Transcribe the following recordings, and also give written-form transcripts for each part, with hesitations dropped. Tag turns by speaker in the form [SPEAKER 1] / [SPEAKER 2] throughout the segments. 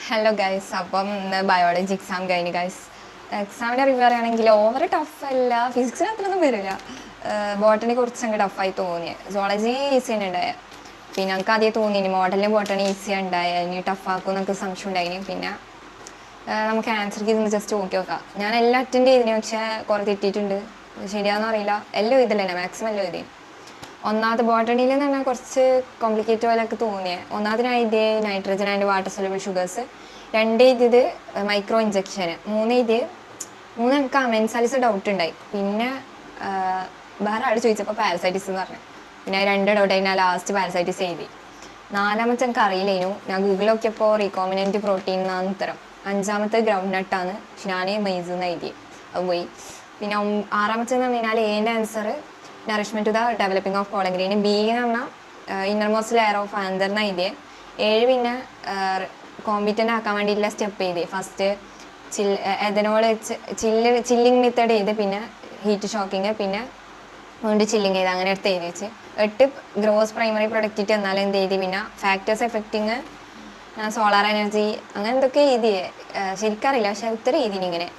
[SPEAKER 1] Hello guys, അപ്പം ഇന്ന് biology exam കഴിഞ്ഞു ഗൈസ്. എക്സാമിൻ്റെ റിവ്യൂ പറയുകയാണെങ്കിൽ ഓവർ ടഫ് അല്ല, ഫിസിക്സിന് അത്രയൊന്നും വരില്ല. ബോട്ടണി കുറച്ച് അങ്ങ് ടഫായി തോന്നി. സോളജി ഈസി തന്നെ ഉണ്ടായ. പിന്നെ നമുക്ക് ആദ്യം തോന്നി മോഡലിന് ബോട്ടണി ഈസി ഉണ്ടായ, ഇനി ടഫാക്കും എന്നൊക്കെ സംശയം ഉണ്ടായിന്. പിന്നെ നമുക്ക് ആൻസർ ചെയ്ത് ജസ്റ്റ് നോക്കി നോക്കാം. ഞാൻ എല്ലാം അറ്റൻഡ് ചെയ്തിന്, പക്ഷേ കുറേ തെറ്റിയിട്ടുണ്ട്. ശരിയാണെന്ന് അറിയില്ല. എല്ലാം ഇതിൽ തന്നെ മാക്സിമം എല്ലാം എഴുതി. ഒന്നാമത് ബോട്ടണിയിൽ എന്ന് പറഞ്ഞാൽ കുറച്ച് കോംപ്ലിക്കേറ്റ് പോലെയൊക്കെ തോന്നിയത്. ഒന്നാമതിനായി ഇത് nitrogen and water soluble sugars, രണ്ട് ഇത് മൈക്രോ ഇഞ്ചക്ഷന്, മൂന്ന് എനിക്ക് അമെൻസാലിസ് ഡൗട്ട് ഉണ്ടായി. പിന്നെ വേറെ ആൾ ചോദിച്ചപ്പോൾ പാരസൈറ്റിസ് എന്ന് പറഞ്ഞു. പിന്നെ രണ്ട് ഡൗട്ട് കഴിഞ്ഞാൽ ലാസ്റ്റ് പാരസൈറ്റിസ് എഴുതി. നാലാമത്തെ എനിക്ക് അറിയില്ലേനു. ഞാൻ ഗൂഗിളിൽ നോക്കിയപ്പോൾ റീകോമിനൻറ്റ് പ്രോട്ടീൻ എന്നാണ് ഉത്തരം. അഞ്ചാമത്തെ ഗ്രൗണ്ട് നട്ടാണ്, പക്ഷെ ഞാൻ മൈസ് എന്ന് എഴുതി, അത് പോയി. പിന്നെ ആറാമത്തെന്ന് പറഞ്ഞു കഴിഞ്ഞാൽ എൻ്റെ answer nourishment to the developing of കോളഗ്രീൻ. ബി എന്ന് പറഞ്ഞാൽ ഇന്നർമോസ്റ്റ് ലെയർ ഓഫ് ആന്തർ എന്ന എഴുതിയെ. ഏഴ് പിന്നെ കോമ്പിറ്റൻ്റ് ആക്കാൻ വേണ്ടിയിട്ടുള്ള സ്റ്റെപ്പ് ചെയ്ത് ഫസ്റ്റ് എഥനോൾ ചില്ലിങ് മെത്തേഡ് ചെയ്ത്, പിന്നെ ഹീറ്റ് ഷോക്കിങ്, പിന്നെ വീണ്ടും ചില്ലിങ് ചെയ്ത്, അങ്ങനെ എടുത്ത് എഴുതി വെച്ച്. എട്ട് ഗ്രോസ് പ്രൈമറി പ്രൊഡക്റ്റിറ്റ് എന്നാലും എന്ത് എഴുതി. പിന്നെ ഫാക്ടേഴ്സ് എഫക്റ്റിങ് സോളാർ എനർജി, അങ്ങനെ എന്തൊക്കെ എഴുതിയേ ശരിക്കറിയില്ല, പക്ഷെ ഉത്തരം എഴുതിന് ഇങ്ങനെ.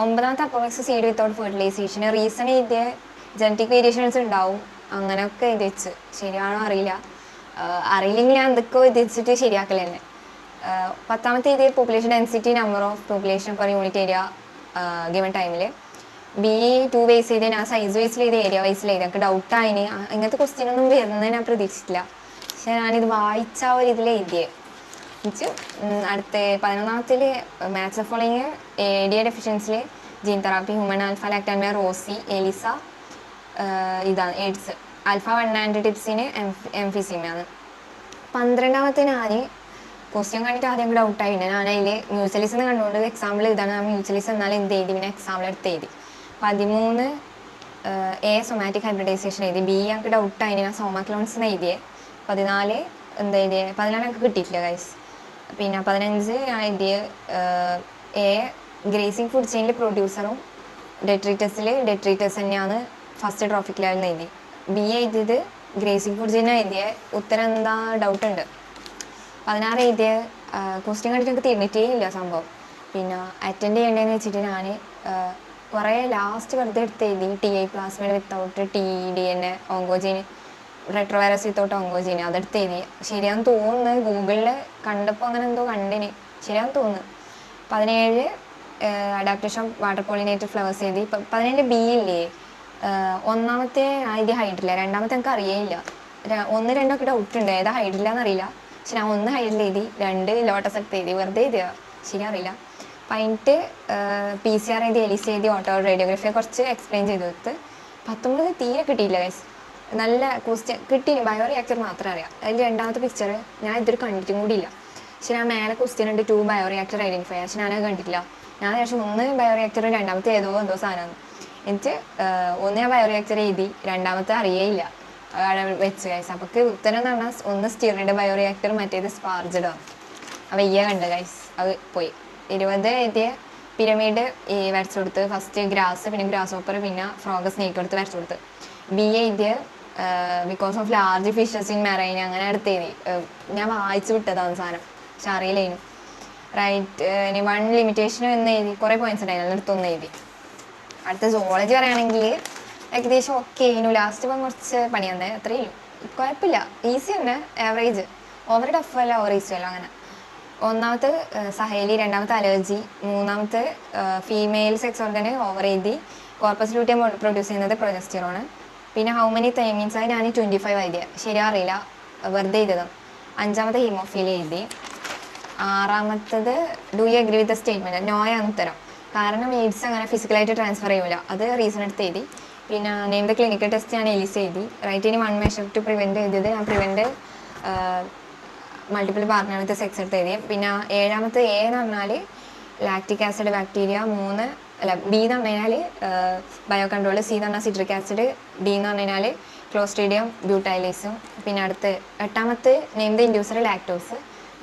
[SPEAKER 1] ഒമ്പതാമത്തെ അപ്പോക്സ് സീഡ് വിത്തൗട്ട് ഫെർട്ടിലൈസേഷൻ. റീസൺ എഴുതിയ ജനറ്റിക് വേരിയേഷൻസ് ഉണ്ടാവും, അങ്ങനെയൊക്കെ എഴുതി വെച്ച്. ശരിയാണോ അറിയില്ല, അറിയില്ലെങ്കിൽ ഞാൻ എന്തൊക്കെയോ എഴുതി വെച്ചിട്ട് ശരിയാക്കൽ തന്നെ. പത്താമത്തെ എഴുതിയ population density, number of population per unit area given ടൈമിൽ. ബി ടു വൈസ് ചെയ്ത്, ഞാൻ സൈസ് വൈസിൽ ചെയ്ത് ഏരിയ വൈസിൽ ചെയ്ത്. എനിക്ക് ഡൗട്ടായിന്, ഇങ്ങനത്തെ ക്വസ്റ്റ്യൻ ഒന്നും വരുന്നത് ഞാൻ പ്രതീക്ഷിച്ചില്ല. പക്ഷെ ഞാനിത് വായിച്ച ഒരു ഇതിൽ എഴുതിയത്. എനിക്ക് അടുത്ത 11ാമത്തിൽ maths of following A D A ഡെഫിഷ്യൻസിൽ ജീൻ തെറാപ്പി, ഹ്യൂമൻ ആൽഫ ലാക്ടാൻമ, റോസി, എലിസ, ഇതാണ് എയ്ഡ്സ്. ആൽഫ 1 ആൻഡ് ടിപ്സിന് എംഫിസിമാണ്. 12ാമത്തെ ഞാൻ ക്വസ്റ്റ്യൻ കണ്ടിട്ട് ആദ്യം ഡൗട്ടായിട്ടുണ്ട്. ഞാൻ അതിൽ മ്യൂച്വലിസ് എന്ന് കണ്ടുകൊണ്ട് എക്സാമ്പിൾ ഇതാണ്. ആ മ്യൂച്വലിസ് എന്നാലും എന്ത് എഴുതി, പിന്നെ എക്സാമ്പിൾ എടുത്ത് എഴുതി. 13 എ സൊമാറ്റിക് ഹൈബ്രിഡൈസേഷൻ എഴുതി. ബി ഞങ്ങൾക്ക് ഡൗട്ടായിന്, ഞാൻ സോമാക്ലോൺസ് എഴുതിയത്. 14 എന്താ എഴുതിയത്, 14 ഞങ്ങൾക്ക് കിട്ടിയിട്ടില്ല ഗൈസ്. പിന്നെ 15 ഞാൻ എഴുതിയത് എ ഗ്രേസിങ് ഫുഡ് ചെയിനിൽ പ്രൊഡ്യൂസറും ഡെട്രീറ്റസ് തന്നെയാണ് ഫസ്റ്റ് ട്രോഫിക് ലെവലിൽ എഴുതി. ബി എഴുതിയത് ഗ്രേസിങ് ഫുഡ് ചെയിൻ എഴുതിയത്. ഉത്തരം എന്താ ഡൗട്ട് ഉണ്ട്. 16 എഴുതിയ ക്വസ്റ്റ്യൻ കണ്ടിട്ട് എനിക്ക് തിരിഞ്ഞിട്ടേ ഇല്ല സംഭവം. പിന്നെ അറ്റൻഡ് ചെയ്യേണ്ടതെന്ന് വെച്ചിട്ട് ഞാൻ കുറേ ലാസ്റ്റ് വെറുതെ എടുത്ത് എഴുതി. T I plasmid without T D N A, oncogene retrovirus without oncogene, അതെടുത്ത് എഴുതി. ശരിയാന്ന് തോന്നുന്നു, ഗൂഗിളിൽ കണ്ടപ്പോൾ അങ്ങനെ എന്തോ കണ്ടിന്, ശരിയാന്ന് തോന്നുന്നു. 17 adaptation of water pollinated flowers എഴുതി. 17 ബി ഇല്ലേ, ഒന്നാമത്തെ ഇത് ഹൈഡ്രില്ല, രണ്ടാമത്തെ എനിക്ക് അറിയേയില്ല. 1, 2 ഒക്കെ ഡൗട്ട് ഉണ്ട്, ഏതാ ഹൈഡ്രില്ല എന്നറിയില്ല. പക്ഷെ ഞാൻ 1 ഹൈഡ്രിൽ എഴുതി, 2 ലോട്ടസ് എടുത്ത് എഴുതി, വെറുതെ എഴുതിയാ, ശരിയറിയില്ല. 18 പി സി ആർ എഴുതി, എലിസ എഴുതി, ഓട്ടോ റേഡിയോഗ്രഫിയെ കുറച്ച് എക്സ്പ്ലെയിൻ ചെയ്ത് കൊടുത്ത്. 19 തീരെ കിട്ടിയില്ല ഗൈസ്. നല്ല ക്വസ്റ്റ്യൻ കിട്ടീന്, ബയോ റിയാക്ടർ മാത്രം അറിയാം. അതിൽ രണ്ടാമത്തെ പിക്ചർ ഞാൻ ഇതൊരു കണ്ടിട്ടും കൂടി ഇല്ല. പക്ഷെ ഞാൻ മേലെ ക്വസ്റ്റ്യൻ ഉണ്ട് 2 ബയോ റിയാക്ടർ ഐഡൻറ്റിഫൈ, പക്ഷെ ഞാനത് കണ്ടിട്ടില്ല. ഞാൻ ശേഷം 1 ബയോ റിയാക്ടർ, രണ്ടാമത്തെ എന്തോ സാധനമാണ്. എനിക്ക് 1 ഞാൻ ബയോ റിയാക്ടർ എഴുതി, രണ്ടാമത്തെ അറിയേയില്ല, അവിടെ വെച്ച് ഗൈസ്. അപ്പോൾ ഉത്തരം എന്ന് പറഞ്ഞാൽ 1 സ്റ്റിറിയുടെ ബയോ റിയാക്ടർ, മറ്റേത് സ്പാർജഡോ. അപ്പോൾ കണ്ട് ഗൈസ്, അത് പോയി. 20 എഴുതിയ പിരമിഡ് വരച്ചു കൊടുത്ത്. ഫസ്റ്റ് ഗ്രാസ്, പിന്നെ ഗ്രാസ് ഓപ്പർ, പിന്നെ ഫ്രോഗ് സ്നേക്ക് എടുത്ത് വരച്ചു കൊടുത്ത്. ബി എഴുതിയ because of large fishes in marine, അങ്ങനെ എടുത്ത് എഴുതി. ഞാൻ വായിച്ചു വിട്ടതാണ് സാധനം, പക്ഷെ അറിയില്ലേനു. റൈറ്റ്, ഇനി 1 ലിമിറ്റേഷനും എന്ന് എഴുതി. കുറേ പോയിന്റ്സ് ഉണ്ടായിരുന്നു, അടുത്തൊന്ന് എഴുതി. അടുത്ത സോളജി പറയുകയാണെങ്കിൽ ഏകദേശം ഓക്കെ ആയിരുന്നു. ലാസ്റ്റ് പോകാൻ കുറച്ച് പണിയാണ്, അത്രയും കുഴപ്പമില്ല, ഈസി തന്നെ, ആവറേജ്. ഓവർ ടഫ് അല്ല, ഓവർ ഈസി അല്ല, അങ്ങനെ. ഒന്നാമത്തെ സഹേലി, രണ്ടാമത്തെ അലർജി, മൂന്നാമത്തെ ഫീമെയിൽ സെക്സ് ഓർഗന് ഓവർ എഴുതി. കോർപ്പസ് ലൂട്ടിയം പ്രൊഡ്യൂസ് ചെയ്യുന്നത് പ്രൊജസ്റ്റിറോണ്. പിന്നെ ഹൗ മെനി തൈമീൻസ് ആയി ഞാൻ 25 എഴുതിയ, ശരിയാ അറിയില്ല, വെറുതെ എഴുതിയതും. അഞ്ചാമത്തെ ഹീമോഫീലി എഴുതി. ആറാമത്തത് do you agree with the statement, നോയാണ് ഉത്തരം. കാരണം എയ്ഡ്സ് അങ്ങനെ ഫിസിക്കലായിട്ട് ട്രാൻസ്ഫർ ചെയ്യൂല, അത് റീസൺ എടുത്ത് എഴുതി. പിന്നെ നെയിം ദ ക്ലിനിക്കൽ ടെസ്റ്റ് ഞാൻ എലിസ് എഴുതി. റൈറ്റ്, ഇനി 1 മെഷർ ടു പ്രിവെൻറ്റ് എഴുതിയത് ഞാൻ പ്രിവെൻറ്റ് മൾട്ടിപ്പിൾ പാർട്ട്ണർ സെക്സ് എടുത്ത് എഴുതി. പിന്നെ ഏഴാമത്തെ എ എന്ന് പറഞ്ഞാൽ ലാക്റ്റിക് ആസിഡ് ബാക്ടീരിയ, 3 അല്ല ബി എന്ന് പറഞ്ഞു കഴിഞ്ഞാൽ ബയോ കൺട്രോൾ, സി എന്ന് പറഞ്ഞാൽ സിട്രിക് ആസിഡ്, ഡി എന്ന് പറഞ്ഞു കഴിഞ്ഞാൽ ക്ലോസ്ട്രീഡിയം ബ്യൂട്ടൈലേസും. പിന്നെ അടുത്ത് എട്ടാമത്തെ name the inducer lactose,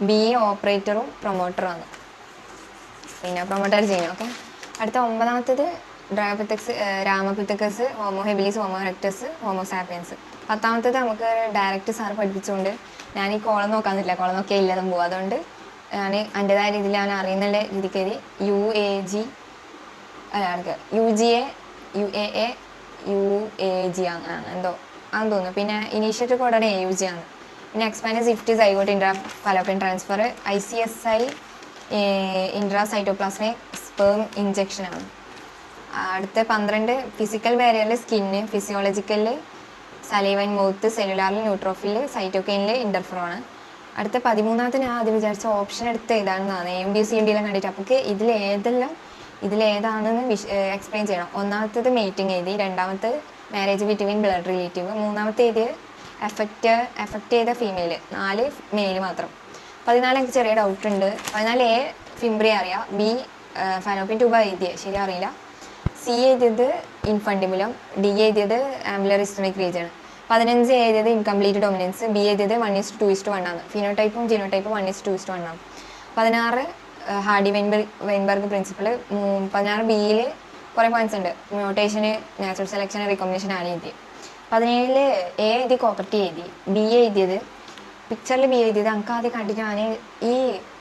[SPEAKER 1] B ഓപ്പറേറ്ററും പ്രൊമോട്ടറുമാണ്, പിന്നെ പ്രൊമോട്ടർ ചെയ്യുന്നു. ഓക്കെ, അടുത്ത 9ാമത്തേത് Dryopithecus, Ramapithecus, Homo habilis, Homo erectus, Homo sapiens. 10ാമത്തേത് നമുക്ക് ഡയറക്റ്റ് സാർ പഠിപ്പിച്ചുകൊണ്ട് ഞാൻ ഈ കോളം നോക്കാന്നില്ല, കോളം നോക്കിയാൽ ഇല്ലതും പോകും, അതുകൊണ്ട് ഞാൻ എൻ്റെതായ രീതിയിൽ ഞാൻ അറിയുന്ന രീതിക്ക് എഴുതി UAG അല്ല UAA UAG ആണ് എന്തോ ആണെന്ന് തോന്നുന്നു. പിന്നെ ഇനീഷ്യേറ്റഡ് കോഡാണ് AUG ആണ്. പിന്നെ expand ZIFT zygote intra fallopian transfer ICSI intracytoplasmic sperm injection ആണ്. അടുത്ത 12 ഫിസിക്കൽ ബാരിയറിൽ സ്കിന്ന്, ഫിസിയോളജിക്കലിൽ സലൈവ ആൻഡ് മൗത്ത്, സെല്ലുലാറിൽ ന്യൂട്രോഫിൽ, സൈറ്റോകൈനിൽ ഇൻ്റർഫെറോൺ. അടുത്ത 13ാമത്തെ ഞാൻ ആദ്യം വിചാരിച്ച ഓപ്ഷൻ എടുത്ത് എഴുതാണെന്നാണ് AMD CMD കണ്ടിട്ട്. അപ്പോൾ ഇതിലേതാണെന്ന് എക്സ്പ്ലെയിൻ ചെയ്യണം. ഒന്നാമത്തേത് മേറ്റിംഗ് എഴുതി, രണ്ടാമത്തെ മാരേജ് ബിറ്റ്വീൻ ബ്ലഡ് റിലേറ്റീവ്, മൂന്നാമത്തെ എഴുതി എഫക്റ്റ് ചെയ്ത ഫീമെയിൽ, 4 മെയിൽ മാത്രം. 14 എനിക്ക് ചെറിയ ഡൗട്ട് ഉണ്ട്. 14A ഫിംബ്രി അറിയാം, B ഫാലോപ്പിൻ ട്യൂബ എഴുതിയത് ശരി അറിയില്ല, C എഴുതിയത് ഇൻഫണ്ടിബുലം, D എഴുതിയത് ആംബുലർ ഇസ്റ്റമിക് റീജിയൻ. 15 എഴുതിയത് ഇൻകംപ്ലീറ്റ് ഡൊമിനൻസ്, B എഴുതിയത് 1:2:1 ആണ്. ഫിനോടൈപ്പും ജീനോടൈപ്പും 1:2:1 ആണ്. 16 ഹാർഡി വെയിൻബർഗ് പ്രിൻസിപ്പിൾ. 16 ബിയിൽ കുറേ പോയിന്റ്സ് ഉണ്ട്. മ്യൂട്ടേഷന്, നാച്ചുറൽ സെലക്ഷൻ, റീകോമ്പിനേഷൻ ആണ് എഴുതി. 17 A എഴുതി, കോപ്പർട്ടി എഴുതി. B എഴുതിയത് പിക്ചറിൽ B എഴുതിയത് എനിക്ക് ആദ്യം കണ്ടിട്ട് ഞാൻ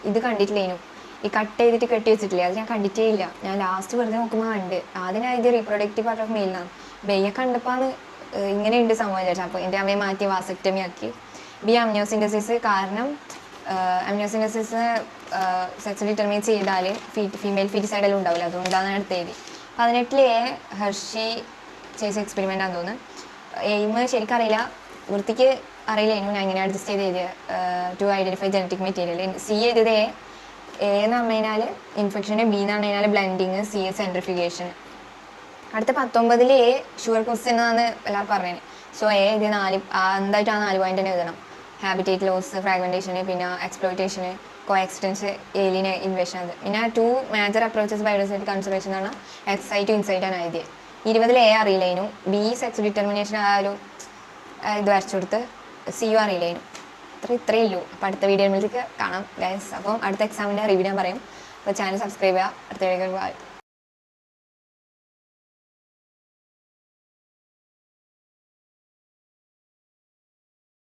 [SPEAKER 1] ഇത് കണ്ടിട്ടില്ലേനു, ഈ കട്ട് ചെയ്തിട്ട് കെട്ടി വെച്ചിട്ടില്ലേ, അത് ഞാൻ കണ്ടിട്ടേ ഇല്ല. ഞാൻ ലാസ്റ്റ് വെറുതെ നോക്കുമ്പോൾ കണ്ട്. ആദ്യം ഞാൻ എഴുതിയ റീപ്രൊഡക്റ്റീവ് പാർട്ട് ഓഫ് മെയിലാണ്. ബെയ്യെ കണ്ടപ്പോൾ ഇങ്ങനെയുണ്ട് സംഭവം വിചാരിച്ചു. അപ്പോൾ എൻ്റെ അമ്മയെ മാറ്റി വാസക്ടമി ആക്കി. B അമ്നിയോസിന്തസിസ്. കാരണം അമ്നിയോസിന്തസിസ് സെക്സ് ഡിറ്റർമിൻ ചെയ്താൽ ഫീമെയിൽ ഫീറ്റിസൈഡലും ഉണ്ടാവില്ല, അതുകൊണ്ടാണ് അടുത്ത് എഴുതി. 18 A ഹെർഷി ചെയ്ത എക്സ്പെരിമെൻ്റ് ആണെന്ന് തോന്നുന്നു. എയിം ശരിക്കും അറിയില്ല, വൃത്തിക്ക് അറിയില്ലായിരുന്നു. ഞാൻ ഇങ്ങനെ അഡ്ജസ്റ്റ് ചെയ്ത് എഴുതിയത് to identify genetic material. C എഴുതിയത് A എന്ന് പറഞ്ഞു കഴിഞ്ഞാൽ ഇൻഫെക്ഷന്, B എന്ന് പറഞ്ഞു കഴിഞ്ഞാൽ ബ്ലെൻഡിങ്, C സെൻട്രിഫിക്കേഷൻ. അടുത്ത 19 A ഷുവർ ക്വസ്റ്റ്യൻ എന്നാണ് എല്ലാവർക്കും പറഞ്ഞത്. സോ A എഴുതിയ 4 എന്തായിട്ട് ആ 4 പോയിന്റ് തന്നെ എഴുതണം. ഹാബിറ്റേറ്റ് ലോസ്, ഫ്രാഗ്മെൻറ്റേഷന്, പിന്നെ എക്സ്പ്ലോയിറ്റേഷന്, കോഎക്സ്റ്റൻസ്, ഏലിയൻ ഇൻവേഷൻ. അത് പിന്നെ 2 മേജർ അപ്രോച്ചസ് ബയോഡൈവേഴ്സിറ്റി കൺസർവേഷൻ എന്ന് പറഞ്ഞാൽ എക്സൈറ്റ് ടു ഇൻസൈറ്റ് ആണ് എഴുതിയത്. 20 A അറിയില്ലേനു. B സെക്സ് ഡിറ്റർമിനേഷൻ ആയാലും ഇത് വരച്ചു കൊടുത്ത്. C അറിയില്ലേനു. ഇത്രയേ ഉള്ളൂ. അപ്പോൾ അടുത്ത വീഡിയോയിലേക്ക് കാണാം ഗൈസ്. അപ്പം അടുത്ത എക്സാമിൻ്റെ റിവ്യൂ ഞാൻ പറയും. അപ്പോൾ ചാനൽ സബ്സ്ക്രൈബ് ചെയ്യുക. അടുത്ത വീഡിയോ ബൈ.